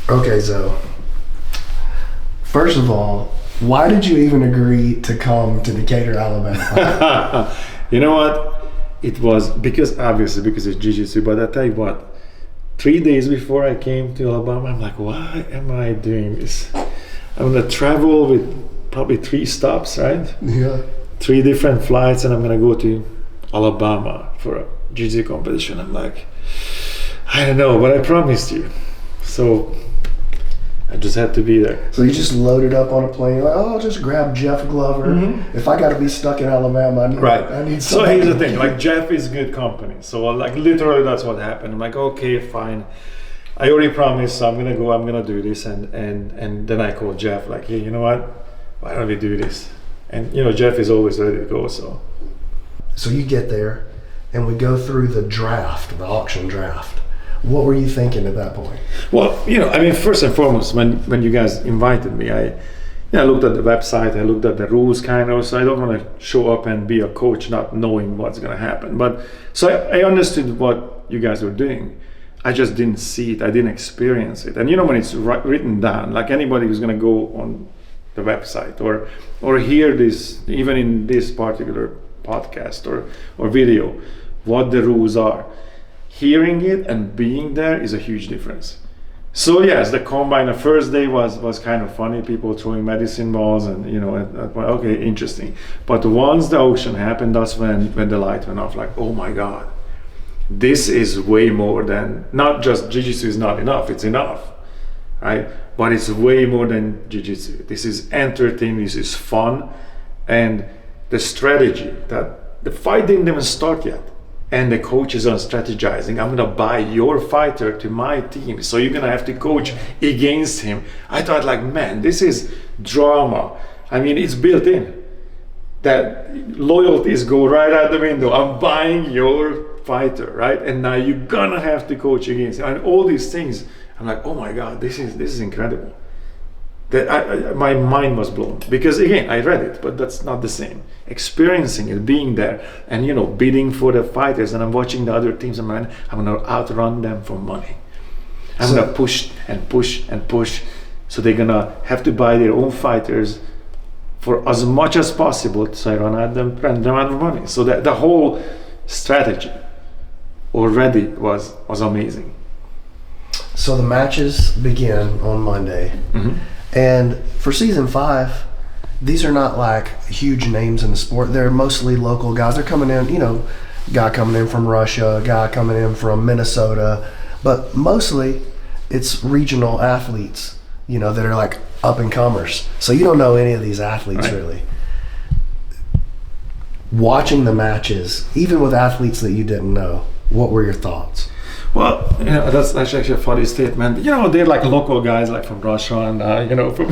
Okay, so first of all, why did you even agree to come to Decatur, Alabama? You know what? It was because it's jiu-jitsu, but I tell you what, 3 days before I came to Alabama, I'm like, why am I doing this? I'm gonna travel with probably 3 stops, right? Yeah. 3 different flights, and I'm gonna go to Alabama for a jiu-jitsu competition. I'm like, I don't know, but I promised you. So I just had to be there. So you just loaded up on a plane, like, oh, I'll just grab Jeff Glover. Mm-hmm. If I got to be stuck in Alabama, I need So somebody. here's the thing, like Jeff is good company. So like literally that's what happened. I'm like, okay, fine. I already promised, so I'm gonna do this, and then I called Jeff, like, hey, you know what? Why don't we do this? And you know, Jeff is always ready to go, so. So you get there, and we go through the draft, the auction draft. What were you thinking at that point? Well, you know, I mean, first and foremost, when you guys invited me, I looked at the website, I looked at the rules kind of, so I don't want to show up and be a coach not knowing what's going to happen. But so I understood what you guys were doing. I just didn't see it, I didn't experience it. And you know, when it's written down, like anybody who's going to go on the website or hear this, even in this particular podcast or video, what the rules are. Hearing it and being there is a huge difference. So yes, the combine, the first day was kind of funny, people throwing medicine balls and you know, okay, interesting. But once the auction happened, that's when the light went off, like, oh my God, this is way more than, not just jiu-jitsu is not enough, it's enough, right? But it's way more than jiu-jitsu. This is entertaining, this is fun, and the strategy, that the fight didn't even start yet. And the coaches are strategizing. I'm gonna buy your fighter to my team, so you're gonna have to coach against him. I thought, like, man, this is drama. I mean, it's built in. That loyalties go right out the window. I'm buying your fighter, right? And now you're gonna have to coach against him. And all these things. I'm like, oh my God, this is incredible. That my mind was blown, because again, I read it, but that's not the same. Experiencing it, being there, and you know, bidding for the fighters, and I'm watching the other teams, and I'm gonna outrun them for money. I'm gonna push and push and push, so they're gonna have to buy their own fighters for as much as possible, so I run them out of money. So that the whole strategy already was amazing. So the matches begin on Monday. Mm-hmm. And for season 5, these are not like huge names in the sport. They're mostly local guys. They're coming in, you know, guy coming in from Russia, guy coming in from Minnesota, but mostly it's regional athletes, you know, that are like up and comers. So you don't know any of these athletes, right? Really. Watching the matches, even with athletes that you didn't know, what were your thoughts? Well, you know, that's actually a funny statement. You know, they're like local guys, like from Russia and you know, from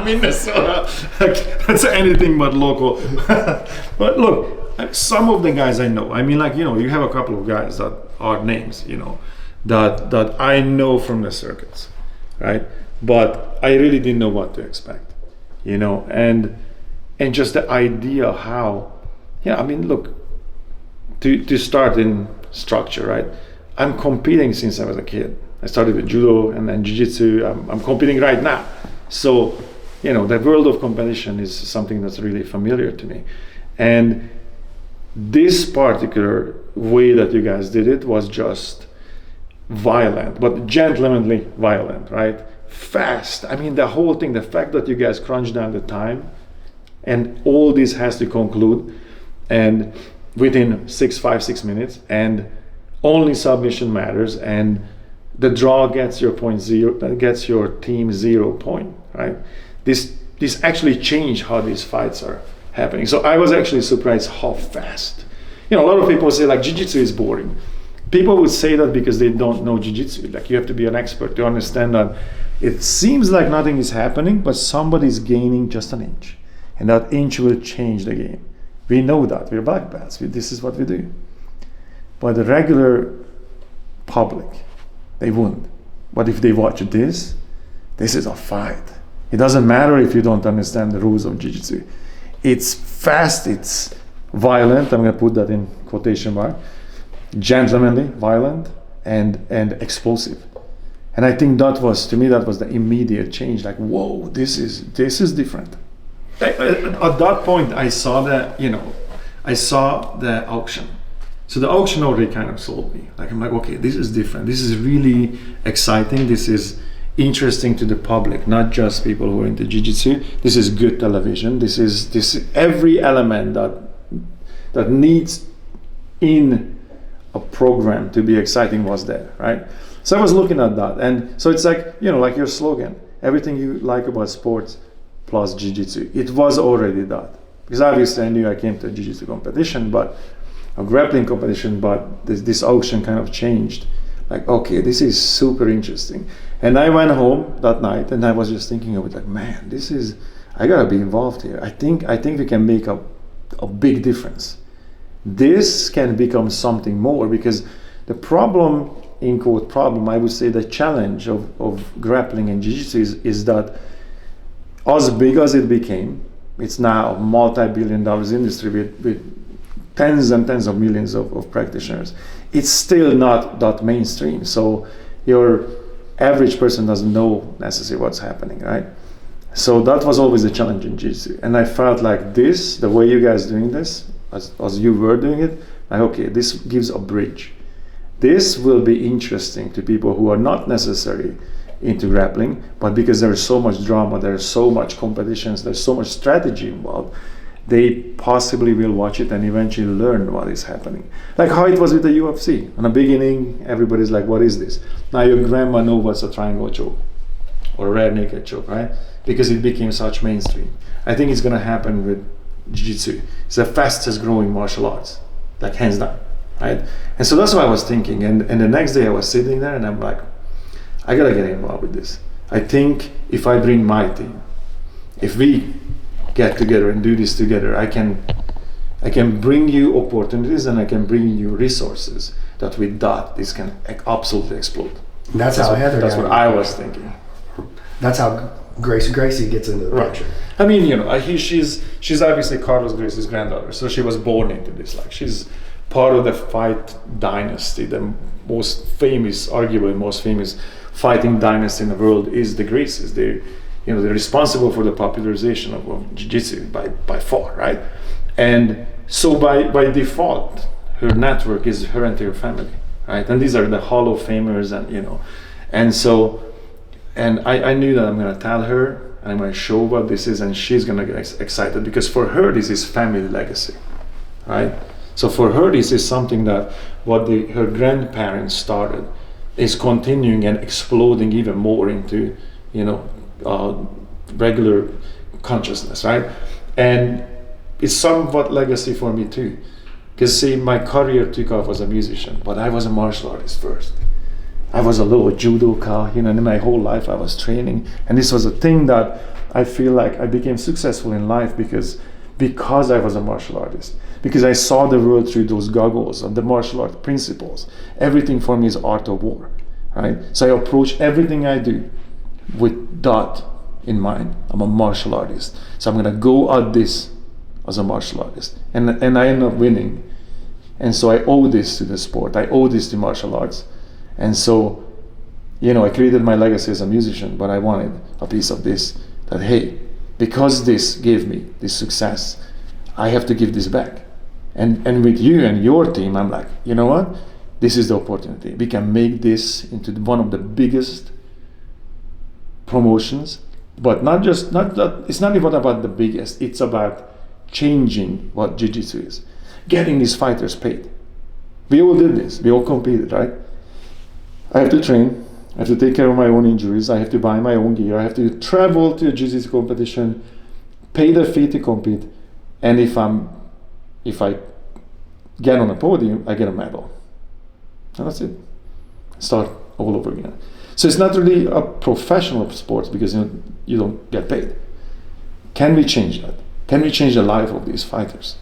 Minnesota. Like, that's anything but local. But look, some of the guys I know. I mean, like, you know, you have a couple of guys that are names, you know, that I know from the circuits, right? But I really didn't know what to expect, you know, and just the idea how, yeah, I mean, look, to start in structure, right? I'm competing since I was a kid. I started with judo and then jiu-jitsu. I'm competing right now. So, you know, the world of competition is something that's really familiar to me. And this particular way that you guys did it was just violent, but gentlemanly violent, right? Fast. I mean, the whole thing, the fact that you guys crunched down the time and all this has to conclude and within 6 minutes, and only submission matters, and the draw gets your point zero, that gets your team 0 point, right? This actually changed how these fights are happening. So I was actually surprised how fast. You know, a lot of people say like jiu-jitsu is boring. People would say that because they don't know jiu-jitsu. Like, you have to be an expert to understand that it seems like nothing is happening, but somebody's gaining just an inch, and that inch will change the game. We know that. We're black belts. This is what we do. But the regular public, they wouldn't. But if they watch this is a fight. It doesn't matter if you don't understand the rules of jiu-jitsu. It's fast, it's violent, I'm gonna put that in quotation mark, gentlemanly, violent, and explosive. And I think that was, to me, that was the immediate change. Like, whoa, this is different. At that point, I saw the auction. So the auction already kind of sold me. Like, I'm like, okay, this is different. This is really exciting. This is interesting to the public, not just people who are into jiu-jitsu. This is good television. This is every element that needs in a program to be exciting was there, right? So I was looking at that, and so it's like, like your slogan, everything you like about sports plus jiu-jitsu. It was already that, because obviously I knew I came to a jiu-jitsu competition, but a grappling competition, but this auction kind of changed. Like, okay, this is super interesting. And I went home that night, and I was just thinking of it, like, man, I gotta be involved here. I think we can make a big difference. This can become something more, because the problem, in quote problem, I would say the challenge of grappling and jiu-jitsu is that as big as it became, it's now a multi-billion dollars industry with tens and tens of millions of practitioners. It's still not that mainstream. So your average person doesn't know necessarily what's happening, right? So that was always a challenge in jiu-jitsu. And I felt like the way you guys doing this, as you were doing it, like, okay, this gives a bridge. This will be interesting to people who are not necessarily into grappling, but because there's so much drama, there's so much competitions, there's so much strategy involved, they possibly will watch it and eventually learn what is happening. Like how it was with the UFC. In the beginning, everybody's like, what is this? Now your grandma knows what's a triangle choke or a rear naked choke, right? Because it became such mainstream. I think it's gonna happen with jiu-jitsu. It's the fastest growing martial arts, like hands down, right? And so that's what I was thinking. And the next day I was sitting there and I'm like, I gotta get involved with this. I think if I bring my team, if we get together and do this together, I can bring you opportunities and I can bring you resources that with that, this can absolutely explode. That's how Heather. That's what I was thinking. That's how Gracie gets into the picture. I mean, she's obviously Carlos Gracie's granddaughter, so she was born into this. Like, she's part of the fight dynasty. The most famous, arguably most famous fighting dynasty in the world is the Gracies. They're responsible for the popularization of jiu-jitsu by far, right? And so by default, her network is her entire family, right? And these are the Hall of Famers, and I knew that I'm gonna tell her and I'm gonna show what this is, and she's gonna get excited, because for her this is family legacy, right? So for her this is something that her grandparents started is continuing and exploding even more into regular consciousness, right? And it's somewhat legacy for me too, because see, my career took off as a musician, but I was a martial artist first. I was a little judoka, and my whole life I was training, and this was a thing that I feel like I became successful in life because I was a martial artist, because I saw the world through those goggles of the martial art principles. Everything for me is art of war, right? So I approach everything I do with that in mind. I'm a martial artist, so I'm gonna go at this as a martial artist, and I end up winning. And so I owe this to the sport, I owe this to martial arts. And so, I created my legacy as a musician, but I wanted a piece of this, that hey, because this gave me this success, I have to give this back. And with you and your team, I'm like, you know what? This is the opportunity. We can make this into one of the biggest promotions, but it's not even about the biggest, it's about changing what jiu-jitsu is. Getting these fighters paid. We all did this, we all competed, right? I have to train, I have to take care of my own injuries, I have to buy my own gear, I have to travel to a jiu-jitsu competition, pay the fee to compete, and if I get on a podium, I get a medal. And that's it. Start all over again. So it's not really a professional sport, because you don't get paid. Can we change that? Can we change the life of these fighters?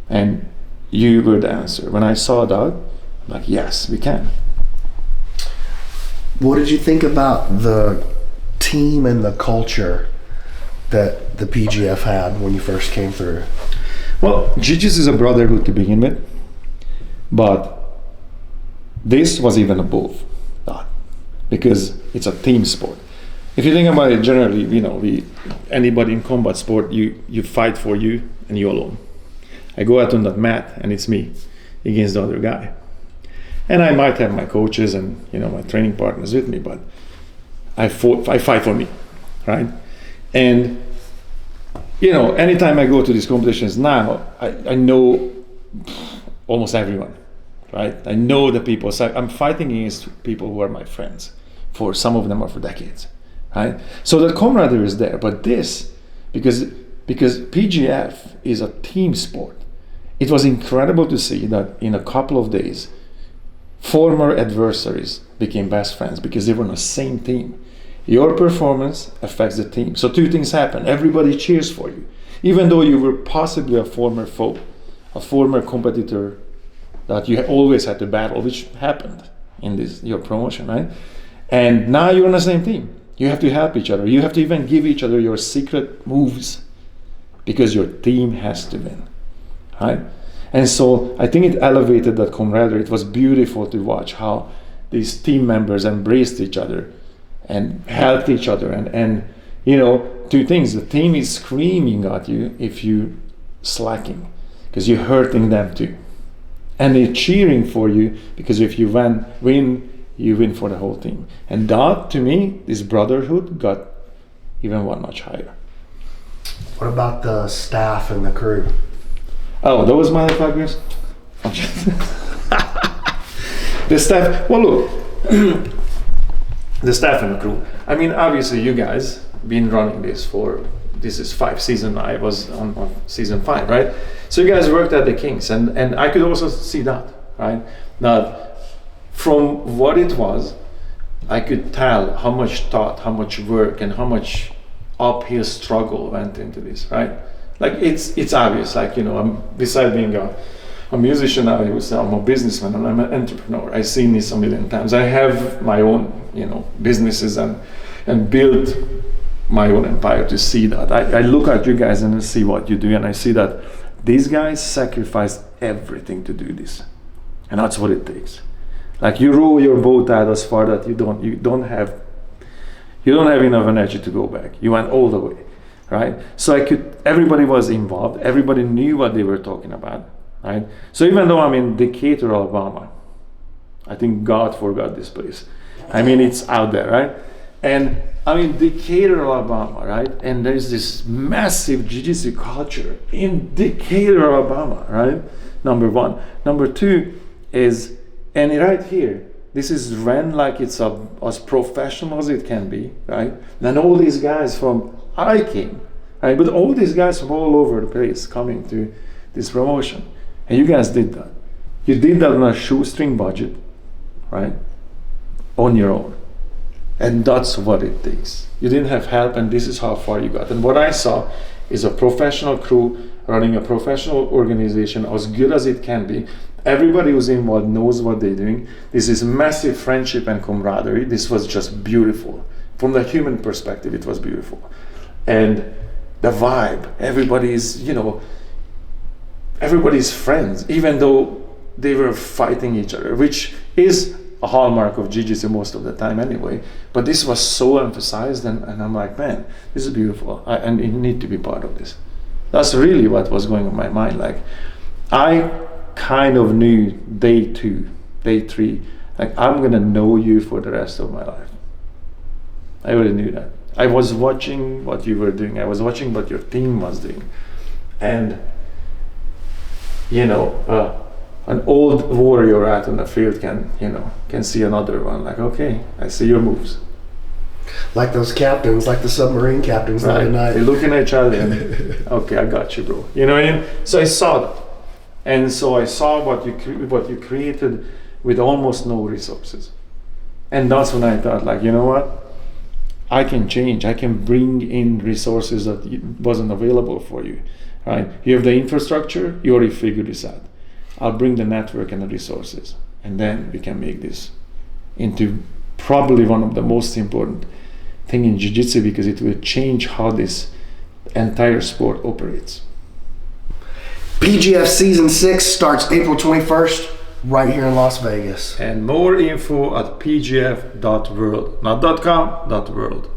And you were the answer. When I saw that, I'm like, yes, we can. What did you think about the team and the culture that the PGF had when you first came through? Well, jiu-jitsu is a brotherhood to begin with, but this was even above that. because it's a team sport. If you think about it generally, anybody in combat sport, you fight for you and you alone. I go out on that mat and it's me against the other guy. And I might have my coaches and my training partners with me, but I fight for me, right? And anytime I go to these competitions now, I know almost everyone, right? I know the people. So I'm fighting against people who are my friends. For some of them are for decades, right? So the camaraderie is there. But this, because PGF is a team sport, it was incredible to see that in a couple of days, former adversaries became best friends because they were on the same team. Your performance affects the team. So two things happen. Everybody cheers for you. Even though you were possibly a former foe, a former competitor that you always had to battle, which happened in your promotion, right? And now you're on the same team. You have to help each other. You have to even give each other your secret moves because your team has to win, right? And so I think it elevated that camaraderie. It was beautiful to watch how these team members embraced each other and helped each other. And two things. The team is screaming at you if you slacking because you're hurting them too. And they're cheering for you because if you win, you win for the whole team. And that, to me, this brotherhood got even one notch higher. What about the staff and the crew? Oh, those motherfuckers? The staff, well look, the staff and the crew. I mean, obviously you guys been running this is 5 season. I was on season 5, right? So you guys worked at the Kings and I could also see that, right? Now, from what it was, I could tell how much thought, how much work, and how much uphill struggle went into this, right? Like it's obvious, like I'm beside being a musician, I would say I'm a businessman and I'm an entrepreneur. I've seen this a million times. I have my own, businesses and build my own empire to see that. I look at you guys and I see what you do, and I see that these guys sacrifice everything to do this, and that's what it takes. Like you row your boat out as far that you don't have enough energy to go back. You went all the way, right? So everybody was involved. Everybody knew what they were talking about, right? So even though I'm in Decatur, Alabama, I think God forgot this place. I mean, it's out there, right? And I'm in Decatur, Alabama, right? And there's this massive jiu-jitsu culture in Decatur, Alabama, right? Number one. Number two is, and right here, this is ran like it's as professional as it can be, right? And all these guys I came, right? But all these guys from all over the place coming to this promotion. And you guys did that. You did that on a shoestring budget, right? On your own. And that's what it takes. You didn't have help, and this is how far you got. And what I saw is a professional crew running a professional organization as good as it can be. Everybody who's involved knows what they're doing. This is massive friendship and camaraderie. This was just beautiful. From the human perspective, it was beautiful. And the vibe, everybody's friends, even though they were fighting each other, which is a hallmark of jiu-jitsu most of the time anyway. But this was so emphasized, and I'm like, man, this is beautiful. And you need to be part of this. That's really what was going on in my mind. Like, I kind of knew day 2, day 3, like I'm gonna know you for the rest of my life. I already knew that. I was watching what you were doing. I was watching what your team was doing. And, an old warrior out on the field can see another one. Like, okay, I see your moves. Like those captains, like the submarine captains the other night. They're looking at each other and, okay, I got you, bro. You know what I mean? So I saw that. And so I saw what you created with almost no resources. And that's when I thought, like, you know what? I can change. I can bring in resources that wasn't available for you, right? You have the infrastructure. You already figured this out. I'll bring the network and the resources, and then we can make this into probably one of the most important thing in jiu-jitsu, because it will change how this entire sport operates. PGF Season 6 starts April 21st. right here in Las Vegas. And more info at pgf.world, not .com, .world.